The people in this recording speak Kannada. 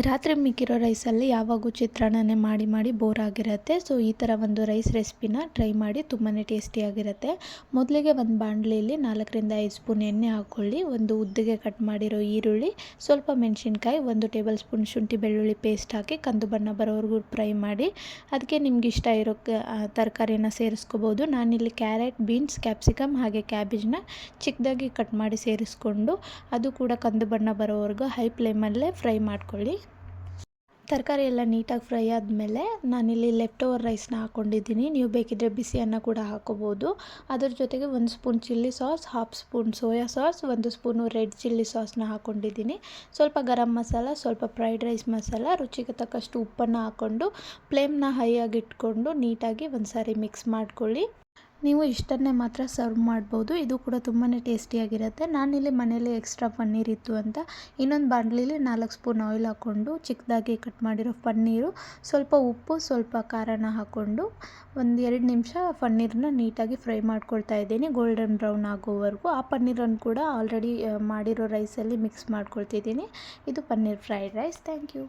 ರಾತ್ರಿ ಮಿಕ್ಕಿರೋ ರೈಸಲ್ಲಿ ಯಾವಾಗೂ ಚಿತ್ರಾನ್ನನೇ ಮಾಡಿ ಮಾಡಿ ಬೋರ್ ಆಗಿರುತ್ತೆ. ಸೊ ಈ ಥರ ಒಂದು ರೈಸ್ ರೆಸಿಪಿನ ಟ್ರೈ ಮಾಡಿ, ತುಂಬಾ ಟೇಸ್ಟಿಯಾಗಿರುತ್ತೆ. ಮೊದಲಿಗೆ ಒಂದು ಬಾಣಲಿಯಲ್ಲಿ 4ರಿಂದ 5 ಸ್ಪೂನ್ ಎಣ್ಣೆ ಹಾಕ್ಕೊಳ್ಳಿ. ಒಂದು ಉದ್ದಿಗೆ ಕಟ್ ಮಾಡಿರೋ ಈರುಳ್ಳಿ, ಸ್ವಲ್ಪ ಮೆಣಸಿನ್ಕಾಯಿ, 1 ಟೇಬಲ್ ಸ್ಪೂನ್ ಶುಂಠಿ ಬೆಳ್ಳುಳ್ಳಿ ಪೇಸ್ಟ್ ಹಾಕಿ ಕಂದು ಬಣ್ಣ ಬರೋವರೆಗೂ ಫ್ರೈ ಮಾಡಿ. ಅದಕ್ಕೆ ನಿಮ್ಗೆ ಇಷ್ಟ ಇರೋ ತರಕಾರಿನ ಸೇರಿಸ್ಕೋಬೋದು. ನಾನಿಲ್ಲಿ ಕ್ಯಾರೆಟ್, ಬೀನ್ಸ್, ಕ್ಯಾಪ್ಸಿಕಮ್ ಹಾಗೆ ಕ್ಯಾಬೇಜ್ನ ಚಿಕ್ಕದಾಗಿ ಕಟ್ ಮಾಡಿ ಸೇರಿಸ್ಕೊಂಡು ಅದು ಕೂಡ ಕಂದು ಬಣ್ಣ ಬರೋವರೆಗೂ ಹೈ ಫ್ಲೇಮಲ್ಲೇ ಫ್ರೈ ಮಾಡ್ಕೊಳ್ಳಿ. ತರಕಾರಿ ಎಲ್ಲ ನೀಟಾಗಿ ಫ್ರೈ ಆದಮೇಲೆ ನಾನಿಲ್ಲಿ ಲೆಫ್ಟ್ ಓವರ್ ರೈಸ್ನ ಹಾಕ್ಕೊಂಡಿದ್ದೀನಿ. ನೀವು ಬೇಕಿದ್ದರೆ ಬಿಸಿ ಅನ್ನ ಕೂಡ ಹಾಕೋಬೋದು. ಅದರ ಜೊತೆಗೆ 1 spoon chilli sauce, half spoon soya sauce, 1 spoon red chilli ಸಾಸ್ನ ಹಾಕ್ಕೊಂಡಿದ್ದೀನಿ. ಸ್ವಲ್ಪ ಗರಂ ಮಸಾಲ, ಸ್ವಲ್ಪ ಫ್ರೈಡ್ ರೈಸ್ ಮಸಾಲ, ರುಚಿಗೆ ತಕ್ಕಷ್ಟು ಉಪ್ಪನ್ನು ಹಾಕ್ಕೊಂಡು ಫ್ಲೇಮ್ನ ಹೈ ಆಗಿ ಇಟ್ಕೊಂಡು ನೀಟಾಗಿ ಒಂದು ಸಾರಿ ಮಿಕ್ಸ್ ಮಾಡ್ಕೊಳ್ಳಿ. ನೀವು ಇಷ್ಟನ್ನೇ ಮಾತ್ರ ಸರ್ವ್ ಮಾಡ್ಬೋದು. ಇದು ಕೂಡ ತುಂಬಾ ಟೇಸ್ಟಿಯಾಗಿರುತ್ತೆ. ನಾನಿಲ್ಲಿ ಮನೇಲಿ ಎಕ್ಸ್ಟ್ರಾ ಪನ್ನೀರ್ ಇತ್ತು ಅಂತ ಇನ್ನೊಂದು ಬಾಣಲಿಲಿ 4 ಸ್ಪೂನ್ ಆಯಿಲ್ ಹಾಕ್ಕೊಂಡು ಚಿಕ್ಕದಾಗಿ ಕಟ್ ಮಾಡಿರೋ ಪನ್ನೀರು, ಸ್ವಲ್ಪ ಉಪ್ಪು, ಸ್ವಲ್ಪ ಖಾರನ ಹಾಕ್ಕೊಂಡು 1-2 ನಿಮಿಷ ಪನ್ನೀರನ್ನ ನೀಟಾಗಿ ಫ್ರೈ ಮಾಡ್ಕೊಳ್ತಾ ಇದ್ದೀನಿ, ಗೋಲ್ಡನ್ ಬ್ರೌನ್ ಆಗೋವರೆಗೂ. ಆ ಪನ್ನೀರನ್ನು ಕೂಡ ಆಲ್ರೆಡಿ ಮಾಡಿರೋ ರೈಸಲ್ಲಿ ಮಿಕ್ಸ್ ಮಾಡ್ಕೊಳ್ತಿದ್ದೀನಿ. ಇದು paneer fried rice. Thank you.